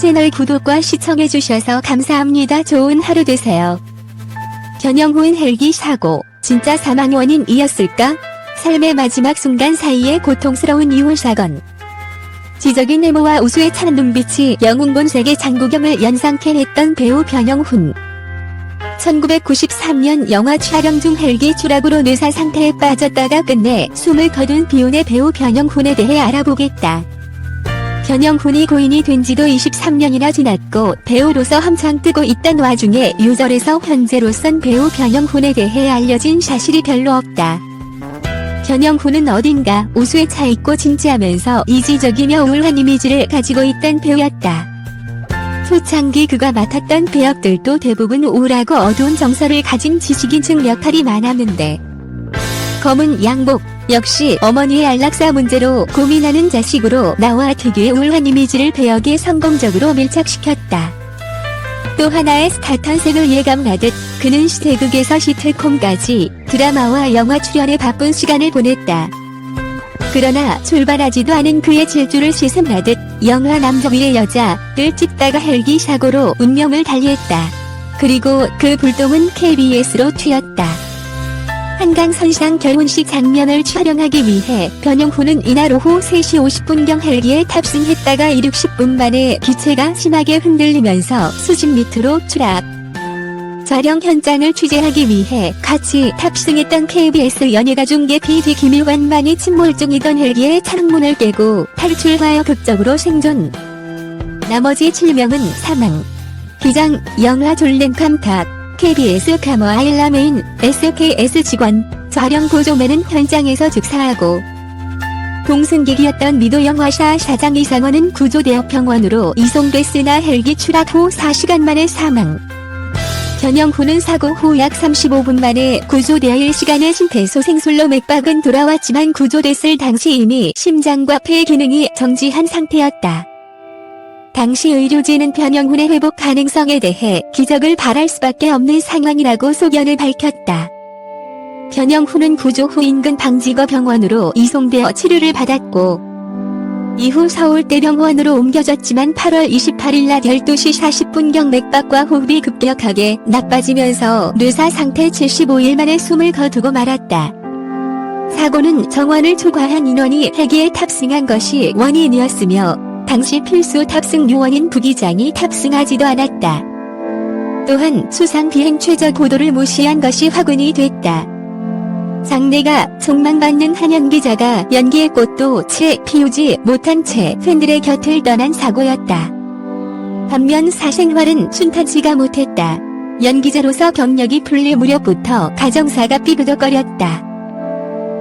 채널 구독과 시청해주셔서 감사합니다. 좋은 하루 되세요. 변영훈 헬기 사고, 진짜 사망 원인이었을까? 삶의 마지막 순간 사이에 고통스러운 이혼 사건. 지적인 외모와 우수에 차는 눈빛이 영웅 본색의 장국영을 연상케 했던 배우 변영훈. 1993년 영화 촬영 중 헬기 추락으로 뇌사 상태에 빠졌다가 끝내 숨을 거둔 비운의 배우 변영훈에 대해 알아보겠다. 변영훈이 고인이 된 지도 23년이나 지났고 배우로서 한창 뜨고 있던 와중에 유절에서 현재로선 배우 변영훈에 대해 알려진 사실이 별로 없다. 변영훈은 어딘가 우수에 차있고 진지하면서 이지적이며 우울한 이미지를 가지고 있던 배우였다. 초창기 그가 맡았던 배역들도 대부분 우울하고 어두운 정서를 가진 지식인층 역할이 많았는데 검은 양복, 역시 어머니의 안락사 문제로 고민하는 자식으로 나와 특유의 우울한 이미지를 배역에 성공적으로 밀착시켰다. 또 하나의 스타 탄생을 예감하듯 그는 시대극에서 시트콤까지 드라마와 영화 출연에 바쁜 시간을 보냈다. 그러나 출발하지도 않은 그의 질주를 시샘하듯 영화 남자위의 여자를 찍다가 헬기 사고로 운명을 달리했다. 그리고 그 불똥은 KBS로 튀었다. 한강선상 결혼식 장면을 촬영하기 위해 변영훈은 이날 오후 3시 50분경 헬기에 탑승했다가 60분 만에 기체가 심하게 흔들리면서 수직 밑으로 추락. 촬영 현장을 취재하기 위해 같이 탑승했던 KBS 연예가 중계 PD 김일관만이 침몰 중이던 헬기의 창문을 깨고 탈출하여 극적으로 생존. 나머지 7명은 사망. 기장, 영화 졸랭 감탁, KBS 카머 아일라메인, SKS 직원, 촬영 보조맨은 현장에서 즉사하고 동승객이었던 미도 영화사 사장 이상원은 구조대역병원으로 이송됐으나 헬기 추락 후 4시간 만에 사망. 변영훈은 사고 후 약 35분 만에 구조되어 1시간의 심폐소생술로 맥박은 돌아왔지만 구조됐을 당시 이미 심장과 폐 기능이 정지한 상태였다. 당시 의료진은 변영훈의 회복 가능성에 대해 기적을 바랄 수밖에 없는 상황이라고 소견을 밝혔다. 변영훈은 구조 후 인근 방직어 병원으로 이송되어 치료를 받았고 이후 서울대병원으로 옮겨졌지만 8월 28일 낮 12시 40분경 맥박과 호흡이 급격하게 나빠지면서 뇌사 상태 75일 만에 숨을 거두고 말았다. 사고는 정원을 초과한 인원이 헬기에 탑승한 것이 원인이었으며 당시 필수 탑승 요원인 부기장이 탑승하지도 않았다. 또한 수상 비행 최저 고도를 무시한 것이 화근이 됐다. 장래가 촉망받는 한 연기자가 연기의 꽃도 채 피우지 못한 채 팬들의 곁을 떠난 사고였다. 반면 사생활은 순탄치가 못했다. 연기자로서 경력이 풀릴 무렵부터 가정사가 삐그덕거렸다.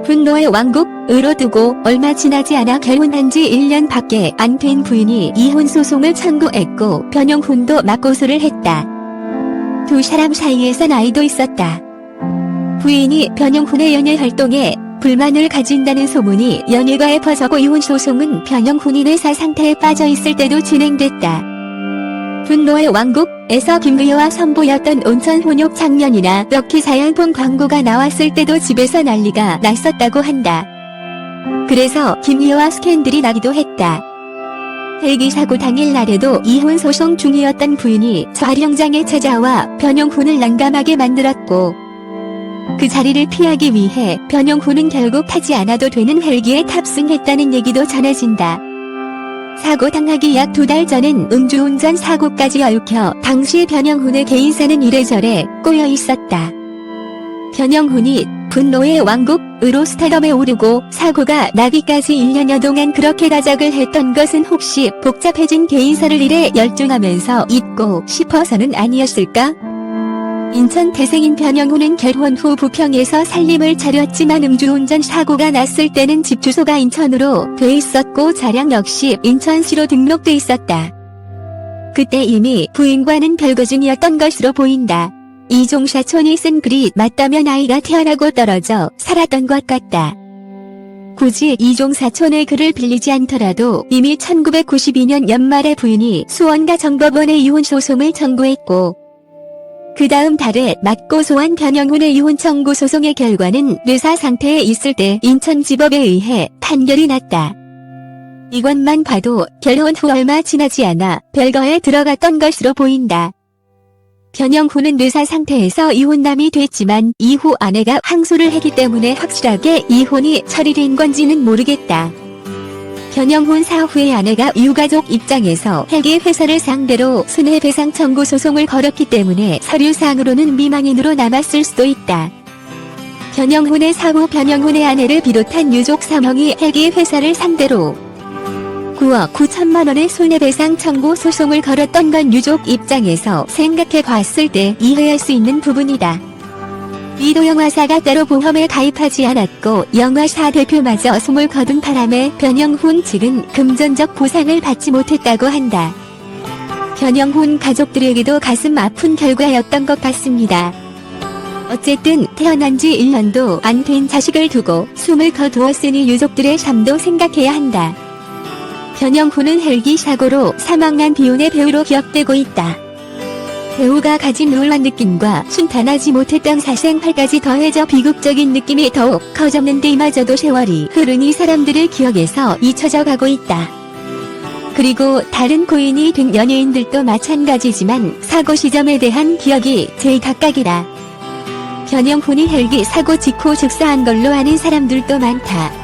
분노의 왕국으로 두고 얼마 지나지 않아 결혼한 지 1년 밖에 안 된 부인이 이혼 소송을 청구했고 변영훈도 맞고소를 했다. 두 사람 사이에선 아이도 있었다. 부인이 변영훈의 연예 활동에 불만을 가진다는 소문이 연예가에 퍼졌고 이혼 소송은 변영훈이 뇌사 상태에 빠져 있을 때도 진행됐다. 분노의 왕국에서 김의호와 선보였던 온천 혼욕 장면이나 럭키 사연폰 광고가 나왔을 때도 집에서 난리가 났었다고 한다. 그래서 김의호와 스캔들이 나기도 했다. 헬기 사고 당일 날에도 이혼 소송 중이었던 부인이 촬영장에 찾아와 변영훈을 난감하게 만들었고 그 자리를 피하기 위해 변영훈은 결국 타지 않아도 되는 헬기에 탑승했다는 얘기도 전해진다. 사고 당하기 약 2달 전엔 음주운전 사고까지 얽혀 당시 변영훈의 개인사는 이래저래 꼬여 있었다. 변영훈이 분노의 왕국으로 스타덤에 오르고 사고가 나기까지 1년여 동안 그렇게 다작을 했던 것은 혹시 복잡해진 개인사를 일에 열중하면서 잊고 싶어서는 아니었을까? 인천 태생인 변영훈은 결혼 후 부평에서 살림을 차렸지만 음주운전 사고가 났을 때는 집 주소가 인천으로 돼 있었고 차량 역시 인천시로 등록돼 있었다. 그때 이미 부인과는 별거 중이었던 것으로 보인다. 이종 사촌이 쓴 글이 맞다면 아이가 태어나고 떨어져 살았던 것 같다. 굳이 이종 사촌의 글을 빌리지 않더라도 이미 1992년 연말에 부인이 수원가 정법원에 이혼 소송을 청구했고 그 다음 달에 맞고소한 변영훈의 이혼 청구 소송의 결과는 뇌사 상태에 있을 때 인천지법에 의해 판결이 났다. 이것만 봐도 결혼 후 얼마 지나지 않아 별거에 들어갔던 것으로 보인다. 변영훈은 뇌사 상태에서 이혼남이 됐지만 이후 아내가 항소를 했기 때문에 확실하게 이혼이 처리된 건지는 모르겠다. 변영훈 사후에 아내가 유가족 입장에서 헬기 회사를 상대로 손해배상 청구 소송을 걸었기 때문에 서류상으로는 미망인으로 남았을 수도 있다. 변영훈의 사후 변영훈의 아내를 비롯한 유족 3명이 헬기 회사를 상대로 9억 9천만 원의 손해배상 청구 소송을 걸었던 건 유족 입장에서 생각해 봤을 때 이해할 수 있는 부분이다. 이도 영화사가 따로 보험에 가입하지 않았고 영화사 대표마저 숨을 거둔 바람에 변영훈 측은 금전적 보상을 받지 못했다고 한다. 변영훈 가족들에게도 가슴 아픈 결과였던 것 같습니다. 어쨌든 태어난 지 1년도 안 된 자식을 두고 숨을 거두었으니 유족들의 삶도 생각해야 한다. 변영훈은 헬기 사고로 사망한 비운의 배우로 기억되고 있다. 배우가 가진 우울한 느낌과 순탄하지 못했던 사생활까지 더해져 비극적인 느낌이 더욱 커졌는데 이마저도 세월이 흐르니 사람들의 기억에서 잊혀져 가고 있다. 그리고 다른 고인이 된 연예인들도 마찬가지지만 사고 시점에 대한 기억이 제일 각각이다. 변영훈이 헬기 사고 직후 즉사한 걸로 아는 사람들도 많다.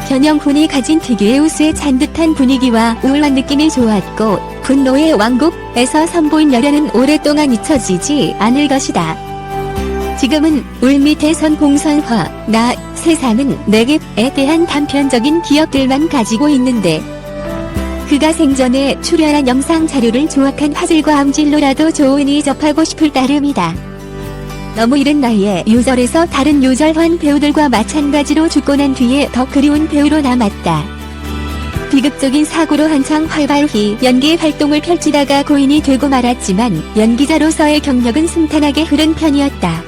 변영훈이 가진 특유의 우수에 찬 듯한 분위기와 우울한 느낌이 좋았고 분노의 왕국에서 선보인 열연은 오랫동안 잊혀지지 않을 것이다. 지금은 울밑에선 봉선화, 나, 세상은 내게에 대한 단편적인 기억들만 가지고 있는데 그가 생전에 출연한 영상 자료를 조악한 화질과 âm질로라도 좋으니 접하고 싶을 따름이다. 너무 이른 나이에 요절에서 다른 요절환 배우들과 마찬가지로 죽고 난 뒤에 더 그리운 배우로 남았다. 비극적인 사고로 한창 활발히 연기 활동을 펼치다가 고인이 되고 말았지만 연기자로서의 경력은 순탄하게 흐른 편이었다.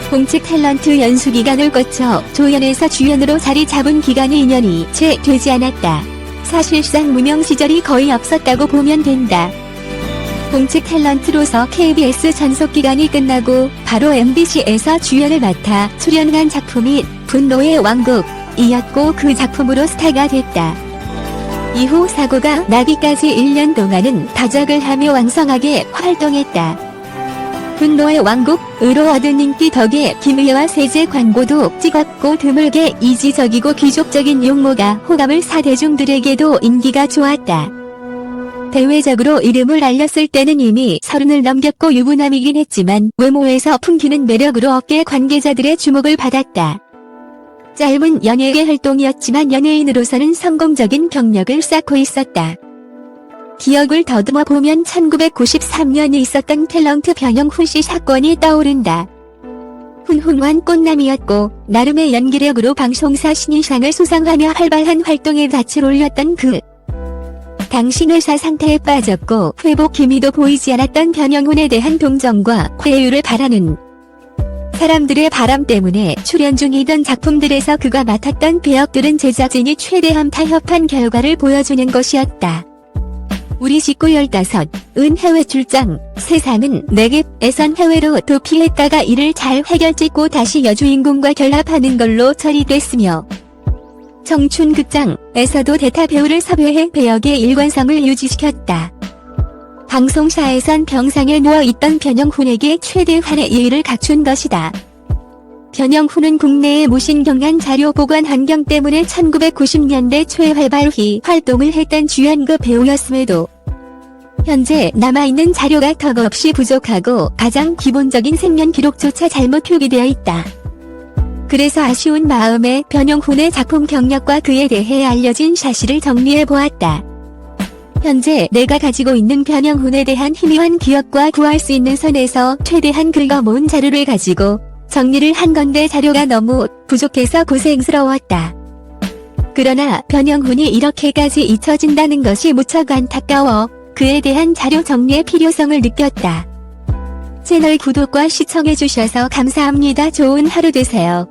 공채 탤런트 연수 기간을 거쳐 조연에서 주연으로 자리 잡은 기간이 2년이 채 되지 않았다. 사실상 무명 시절이 거의 없었다고 보면 된다. 공채 탤런트로서 KBS 전속 기간이 끝나고 바로 MBC에서 주연을 맡아 출연한 작품이 분노의 왕국이었고 그 작품으로 스타가 됐다. 이후 사고가 나기까지 1년 동안은 다작을 하며 왕성하게 활동했다. 분노의 왕국으로 얻은 인기 덕에 김의와 세제 광고도 찍었고 드물게 이지적이고 귀족적인 용모가 호감을 사 대중들에게도 인기가 좋았다. 대외적으로 이름을 알렸을 때는 이미 30을 넘겼고 유부남이긴 했지만 외모에서 풍기는 매력으로 업계 관계자들의 주목을 받았다. 짧은 연예계 활동이었지만 연예인으로서는 성공적인 경력을 쌓고 있었다. 기억을 더듬어 보면 1993년에 있었던 탤런트 변영훈 씨 사건이 떠오른다. 훈훈한 꽃남이었고 나름의 연기력으로 방송사 신인상을 수상하며 활발한 활동에 닻을 올렸던 그 당시 뇌사 상태에 빠졌고 회복 기미도 보이지 않았던 변영훈에 대한 동정과 회유를 바라는 사람들의 바람 때문에 출연 중이던 작품들에서 그가 맡았던 배역들은 제작진이 최대한 타협한 결과를 보여주는 것이었다. 우리 식구 15은 해외 출장, 세상은 내게에선 해외로 도피했다가 이를 잘 해결짓고 다시 여주인공과 결합하는 걸로 처리됐으며 청춘극장에서도 대타 배우를 섭외해 배역의 일관성을 유지시켰다. 방송사에선 병상에 누워있던 변영훈에게 최대한의 예의를 갖춘 것이다. 변영훈은 국내의 무신경한 자료 보관 환경 때문에 1990년대 초에 활발히 활동을 했던 주연급 배우였음에도 현재 남아있는 자료가 턱없이 부족하고 가장 기본적인 생년 기록조차 잘못 표기되어 있다. 그래서 아쉬운 마음에 변영훈의 작품 경력과 그에 대해 알려진 사실을 정리해보았다. 현재 내가 가지고 있는 변영훈에 대한 희미한 기억과 구할 수 있는 선에서 최대한 긁어 모은 자료를 가지고 정리를 한 건데 자료가 너무 부족해서 고생스러웠다. 그러나 변영훈이 이렇게까지 잊혀진다는 것이 무척 안타까워 그에 대한 자료 정리의 필요성을 느꼈다. 채널 구독과 시청해주셔서 감사합니다. 좋은 하루 되세요.